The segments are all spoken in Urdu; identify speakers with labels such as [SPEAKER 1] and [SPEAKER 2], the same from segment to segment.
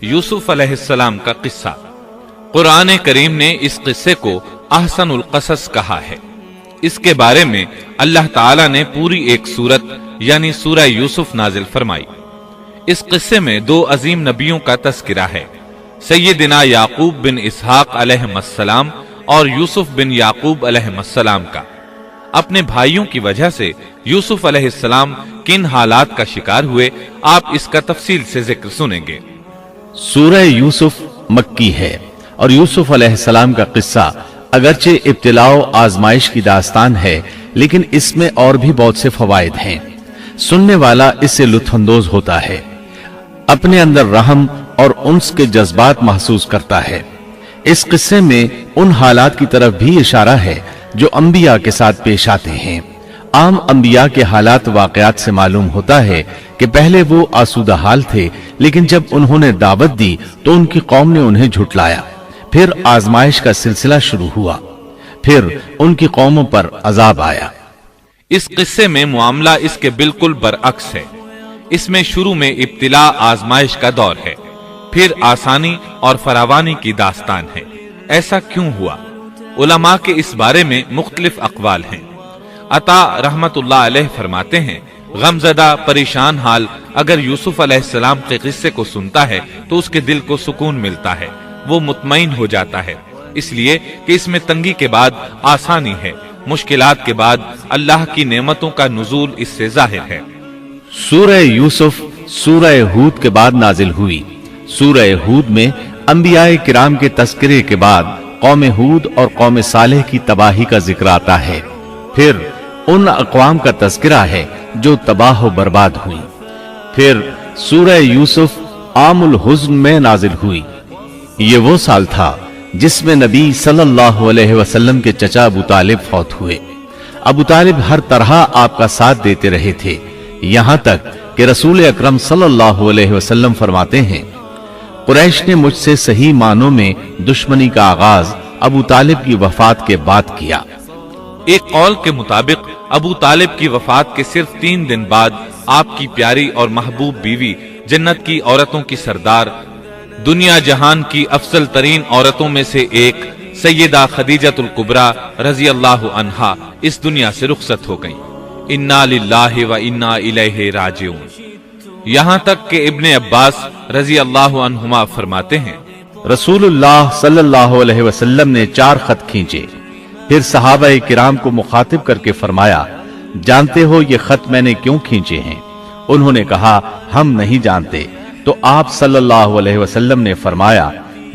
[SPEAKER 1] یوسف علیہ السلام کا قصہ۔ قرآن کریم نے اس قصے کو احسن القصص کہا ہے۔ اس کے بارے میں اللہ تعالیٰ نے پوری ایک سورت یعنی سورہ یوسف نازل فرمائی۔ اس قصے میں دو عظیم نبیوں کا تذکرہ ہے، سیدنا یعقوب بن اسحاق علیہ السلام اور یوسف بن یعقوب علیہ السلام کا۔ اپنے بھائیوں کی وجہ سے یوسف علیہ السلام کن حالات کا شکار ہوئے، آپ اس کا تفصیل سے ذکر سنیں گے۔
[SPEAKER 2] سورہ یوسف مکی ہے اور یوسف علیہ السلام کا قصہ اگرچہ ابتلاء و آزمائش کی داستان ہے، لیکن اس میں اور بھی بہت سے فوائد ہیں۔ سننے والا اس سے لطف اندوز ہوتا ہے، اپنے اندر رحم اور انس کے جذبات محسوس کرتا ہے۔ اس قصے میں ان حالات کی طرف بھی اشارہ ہے جو انبیاء کے ساتھ پیش آتے ہیں۔ عام انبیاء کے حالات واقعات سے معلوم ہوتا ہے کہ پہلے وہ آسودہ حال تھے، لیکن جب انہوں نے دعوت دی تو ان کی قوم نے انہیں جھٹلایا، پھر آزمائش کا سلسلہ شروع ہوا، پھر ان کی قوموں پر عذاب آیا۔
[SPEAKER 1] اس قصے میں معاملہ اس کے بالکل برعکس ہے۔ اس میں شروع میں ابتلاء آزمائش کا دور ہے، پھر آسانی اور فراوانی کی داستان ہے۔ ایسا کیوں ہوا؟ علماء کے اس بارے میں مختلف اقوال ہیں۔ عطا رحمت اللہ علیہ فرماتے ہیں، غمزدہ پریشان حال اگر یوسف علیہ السلام کے قصے کو سنتا ہے تو اس کے دل کو سکون ملتا ہے، وہ مطمئن ہو جاتا ہے، اس لیے کہ اس میں تنگی کے بعد آسانی ہے، مشکلات کے بعد اللہ کی نعمتوں کا نزول اس سے ظاہر ہے۔
[SPEAKER 2] سورہ یوسف سورہ ہود کے بعد نازل ہوئی۔ سورہ ہود میں انبیاء کرام کے تذکرے کے بعد قوم ہود اور قوم صالح کی تباہی کا ذکر آتا ہے، پھر ان اقوام کا تذکرہ ہے جو تباہ و برباد ہوئی۔ پھر سورہ یوسف عام الحزن میں نازل ہوئی۔ یہ وہ سال تھا جس میں نبی صلی اللہ علیہ وسلم کے چچا ابو طالب فوت ہوئے۔ ابو طالب ہر طرح آپ کا ساتھ دیتے رہے تھے، یہاں تک کہ رسول اکرم صلی اللہ علیہ وسلم فرماتے ہیں، قریش نے مجھ سے صحیح معنوں میں دشمنی کا آغاز ابو طالب کی وفات کے بعد کیا۔
[SPEAKER 1] ایک قول کے مطابق ابو طالب کی وفات کے صرف 3 دن بعد آپ کی پیاری اور محبوب بیوی، جنت کی عورتوں کی سردار، دنیا جہان کی افضل ترین عورتوں میں سے ایک سیدہ خدیجۃ الکبریٰ رضی اللہ عنہا اس دنیا سے رخصت ہو گئیں۔ انا للہ و انا الیہ راجعون۔ یہاں تک کہ ابن عباس رضی اللہ عنہما فرماتے ہیں،
[SPEAKER 2] رسول اللہ صلی اللہ علیہ وسلم نے 4 خط کھینچے، پھر صحابہ کرام کو مخاطب کر کے فرمایا، جانتے ہو یہ خط میں نے کیوں کھینچے ہیں؟ انہوں نے کہا، ہم نہیں جانتے۔ تو آپ صلی اللہ علیہ وسلم نے فرمایا،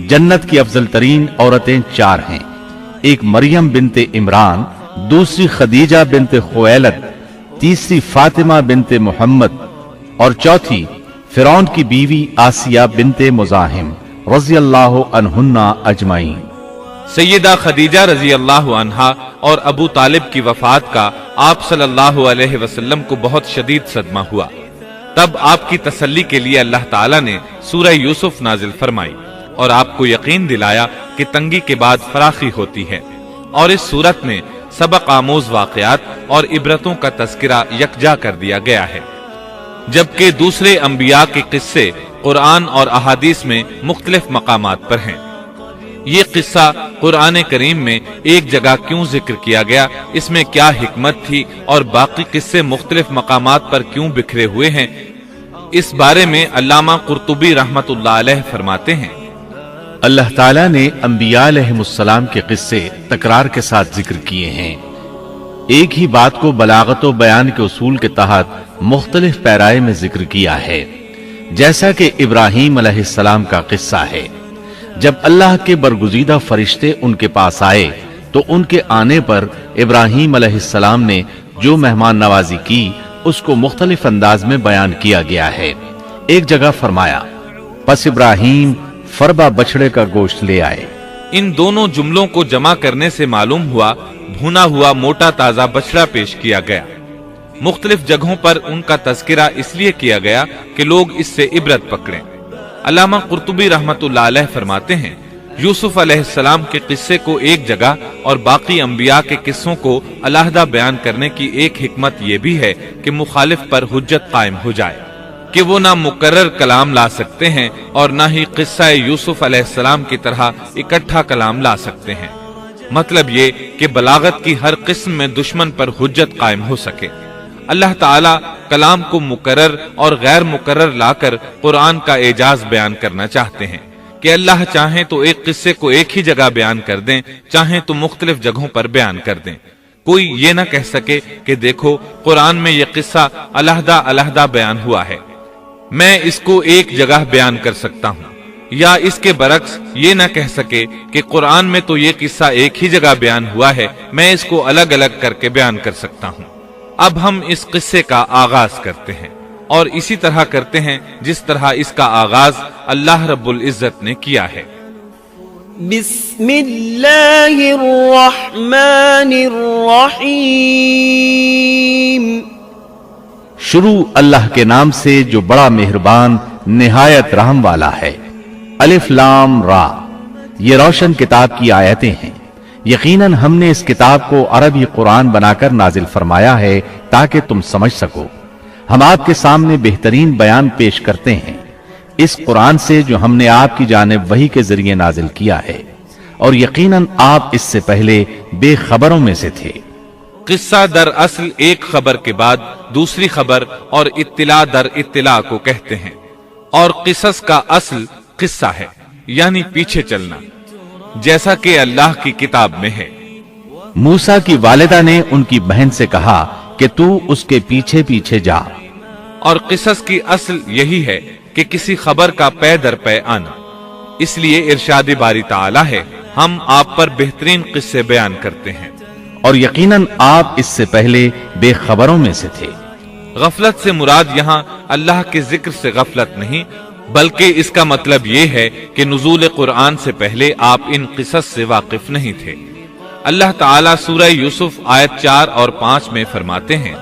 [SPEAKER 2] جنت کی افضل ترین عورتیں 4 ہیں، ایک مریم بنت عمران، دوسری خدیجہ بنت خویلد، تیسری فاطمہ بنت محمد اور چوتھی فرعون کی بیوی آسیہ بنت مزاحم رضی اللہ عنہن اجمعین۔
[SPEAKER 1] سیدہ خدیجہ رضی اللہ عنہا اور ابو طالب کی وفات کا آپ صلی اللہ علیہ وسلم کو بہت شدید صدمہ ہوا۔ تب آپ کی تسلی کے لیے اللہ تعالیٰ نے سورہ یوسف نازل فرمائی اور آپ کو یقین دلایا کہ تنگی کے بعد فراخی ہوتی ہے، اور اس صورت میں سبق آموز واقعات اور عبرتوں کا تذکرہ یکجا کر دیا گیا ہے، جبکہ دوسرے انبیاء کے قصے قرآن اور احادیث میں مختلف مقامات پر ہیں۔ یہ قصہ قرآن کریم میں ایک جگہ کیوں ذکر کیا گیا، اس میں کیا حکمت تھی، اور باقی قصے مختلف مقامات پر کیوں بکھرے ہوئے ہیں، اس بارے میں علامہ قرطبی رحمت اللہ علیہ فرماتے ہیں،
[SPEAKER 2] اللہ تعالیٰ نے انبیاء علیہ السلام کے قصے تکرار کے ساتھ ذکر کیے ہیں۔ ایک ہی بات کو بلاغت و بیان کے اصول کے تحت مختلف پیرائے میں ذکر کیا ہے، جیسا کہ ابراہیم علیہ السلام کا قصہ ہے۔ جب اللہ کے برگزیدہ فرشتے ان کے پاس آئے تو ان کے آنے پر ابراہیم علیہ السلام نے جو مہمان نوازی کی اس کو مختلف انداز میں بیان کیا گیا ہے۔ ایک جگہ فرمایا، پس ابراہیم فربا بچڑے کا گوشت لے آئے۔
[SPEAKER 1] ان دونوں جملوں کو جمع کرنے سے معلوم ہوا بھونا ہوا موٹا تازہ بچڑا پیش کیا گیا۔ مختلف جگہوں پر ان کا تذکرہ اس لیے کیا گیا کہ لوگ اس سے عبرت پکڑیں۔ علامہ قرطبی رحمت اللہ علیہ فرماتے ہیں، یوسف علیہ السلام کے قصے کو ایک جگہ اور باقی انبیاء کے قصوں کو علیحدہ بیان کرنے کی ایک حکمت یہ بھی ہے کہ مخالف پر حجت قائم ہو جائے، کہ وہ نہ مقرر کلام لا سکتے ہیں اور نہ ہی قصہ یوسف علیہ السلام کی طرح اکٹھا کلام لا سکتے ہیں۔ مطلب یہ کہ بلاغت کی ہر قسم میں دشمن پر حجت قائم ہو سکے۔ اللہ تعالیٰ کلام کو مقرر اور غیر مقرر لا کر قرآن کا اعجاز بیان کرنا چاہتے ہیں کہ اللہ چاہیں تو ایک قصے کو ایک ہی جگہ بیان کر دیں، چاہیں تو مختلف جگہوں پر بیان کر دیں۔ کوئی یہ نہ کہہ سکے کہ دیکھو قرآن میں یہ قصہ علیحدہ علیحدہ بیان ہوا ہے، میں اس کو ایک جگہ بیان کر سکتا ہوں، یا اس کے برعکس یہ نہ کہہ سکے کہ قرآن میں تو یہ قصہ ایک ہی جگہ بیان ہوا ہے، میں اس کو الگ الگ کر کے بیان کر سکتا ہوں۔ اب ہم اس قصے کا آغاز کرتے ہیں اور اسی طرح کرتے ہیں جس طرح اس کا آغاز اللہ رب العزت نے کیا ہے۔
[SPEAKER 3] بسم اللہ الرحمن الرحیم۔
[SPEAKER 2] شروع اللہ کے نام سے جو بڑا مہربان نہایت رحم والا ہے۔ الف لام را، یہ روشن کتاب کی آیتیں ہیں۔ یقیناً ہم نے اس کتاب کو عربی قرآن بنا کر نازل فرمایا ہے تاکہ تم سمجھ سکو۔ ہم آپ کے سامنے بہترین بیان پیش کرتے ہیں اس قرآن سے جو ہم نے آپ کی جانب وحی کے ذریعے نازل کیا ہے، اور یقیناً آپ اس سے پہلے بے خبروں میں سے تھے۔
[SPEAKER 1] قصہ در اصل ایک خبر کے بعد دوسری خبر اور اطلاع در اطلاع کو کہتے ہیں، اور قصص کا اصل قصہ ہے یعنی پیچھے چلنا، جیسا کہ اللہ کی کتاب میں ہے۔
[SPEAKER 2] موسیٰ کی والدہ نے ان کی بہن سے کہا کہ تو اس کے پیچھے پیچھے جا،
[SPEAKER 1] اور قصص کی اصل یہی ہے کہ کسی خبر کا پے در پے آنا۔ اس لیے ارشاد باری تعالی ہے، ہم آپ پر بہترین قصے بیان کرتے ہیں۔
[SPEAKER 2] اور یقیناً آپ اس سے پہلے بے خبروں میں سے تھے۔
[SPEAKER 1] غفلت سے مراد یہاں اللہ کے ذکر سے غفلت نہیں، بلکہ اس کا مطلب یہ ہے کہ نزول قرآن سے پہلے آپ ان قصص سے واقف نہیں تھے۔ اللہ تعالیٰ سورہ یوسف آیت 4 اور 5 میں فرماتے ہیں،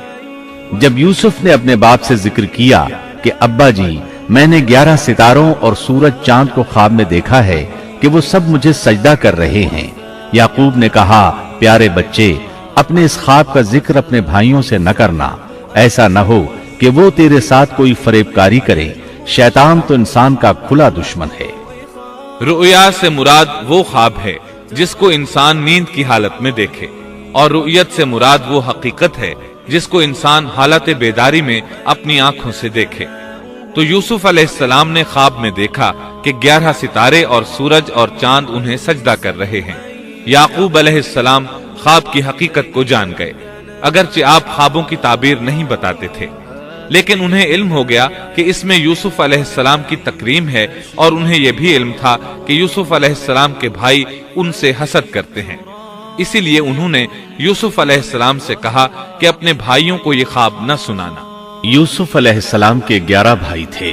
[SPEAKER 2] جب یوسف نے اپنے باپ سے ذکر کیا کہ ابا جی، میں نے 11 ستاروں اور سورج چاند کو خواب میں دیکھا ہے کہ وہ سب مجھے سجدہ کر رہے ہیں، یعقوب نے کہا، پیارے بچے، اپنے اس خواب کا ذکر اپنے بھائیوں سے نہ کرنا، ایسا نہ ہو کہ وہ تیرے ساتھ کوئی فریب کاری کرے، شیطان تو انسان کا کھلا دشمن ہے۔
[SPEAKER 1] رؤیا سے مراد وہ خواب ہے جس کو انسان نیند کی حالت میں دیکھے، اور رؤیت سے مراد وہ حقیقت ہے جس کو انسان حالت بیداری میں اپنی آنکھوں سے دیکھے۔ تو یوسف علیہ السلام نے خواب میں دیکھا کہ 11 ستارے اور سورج اور چاند انہیں سجدہ کر رہے ہیں۔ یعقوب علیہ السلام خواب کی حقیقت کو جان گئے، اگرچہ آپ خوابوں کی تعبیر نہیں بتاتے تھے، لیکن انہیں علم ہو گیا کہ اس میں یوسف علیہ السلام کی تکریم ہے، اور انہیں یہ بھی علم تھا کہ یوسف علیہ السلام کے بھائی ان سے حسد کرتے ہیں۔ اسی لیے انہوں نے یوسف علیہ السلام سے کہا کہ اپنے بھائیوں کو یہ خواب نہ سنانا۔
[SPEAKER 2] یوسف علیہ السلام کے 11 بھائی تھے،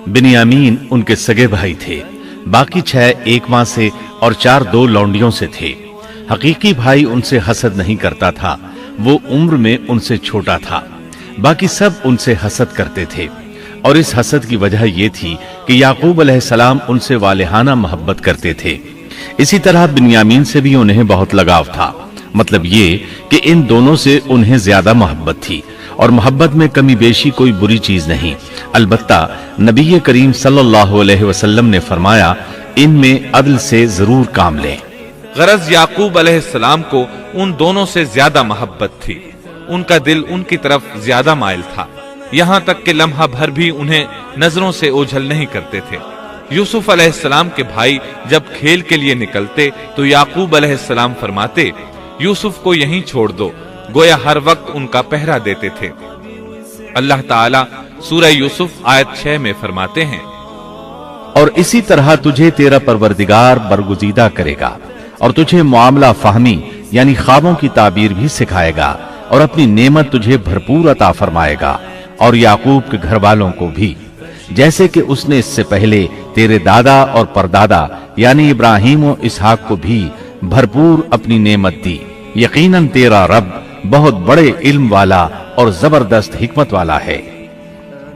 [SPEAKER 2] بنیامین ان کے سگے بھائی تھے، باقی 6 ایک ماں سے اور 4 2 لونڈیوں سے تھے۔ حقیقی بھائی ان سے حسد نہیں کرتا تھا، وہ عمر میں ان سے چھوٹا تھا، باقی سب ان سے حسد کرتے تھے، اور اس حسد کی وجہ یہ تھی کہ یعقوب علیہ السلام ان سے والہانہ محبت کرتے تھے۔ اسی طرح بنیامین سے بھی انہیں بہت لگاؤ تھا، مطلب یہ کہ ان دونوں سے انہیں زیادہ محبت تھی، اور محبت میں کمی بیشی کوئی بری چیز نہیں، البتہ نبی کریم صلی اللہ علیہ وسلم نے فرمایا، ان میں عدل سے ضرور کام لیں۔
[SPEAKER 1] غرض یعقوب علیہ السلام کو ان دونوں سے زیادہ محبت تھی، ان کا دل ان کی طرف زیادہ مائل تھا، یہاں تک کہ لمحہ بھر بھی انہیں نظروں سے اوجھل نہیں کرتے تھے۔ یوسف علیہ السلام کے بھائی جب کھیل کے لیے نکلتے تو یعقوب علیہ السلام فرماتے، یوسف کو یہیں چھوڑ دو، گویا ہر وقت ان کا پہرا دیتے تھے۔ اللہ تعالیٰ سورہ یوسف آیت 6 میں فرماتے ہیں،
[SPEAKER 2] اور اسی طرح تجھے تیرا پروردگار برگزیدہ کرے گا، اور تجھے معاملہ فہمی یعنی خوابوں کی تعبیر بھی سکھائے گا، اور اپنی نعمت تجھے بھرپور عطا فرمائے گا، اور یعقوب کے گھر والوں کو بھی، جیسے کہ اس نے اس سے پہلے تیرے دادا اور پردادا یعنی ابراہیم و اسحاق کو بھی بھرپور اپنی نعمت دی۔ یقیناً تیرا رب بہت بڑے علم والا اور زبردست حکمت والا ہے۔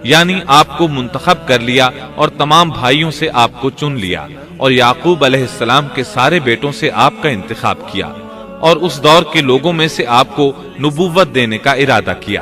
[SPEAKER 1] یعنی آپ کو منتخب کر لیا اور تمام بھائیوں سے آپ کو چن لیا، اور یعقوب علیہ السلام کے سارے بیٹوں سے آپ کا انتخاب کیا، اور اس دور کے لوگوں میں سے آپ کو نبوت دینے کا ارادہ کیا۔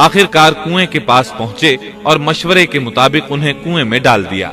[SPEAKER 1] آخر کار کنویں کے پاس پہنچے اور مشورے کے مطابق انہیں کنویں میں ڈال دیا۔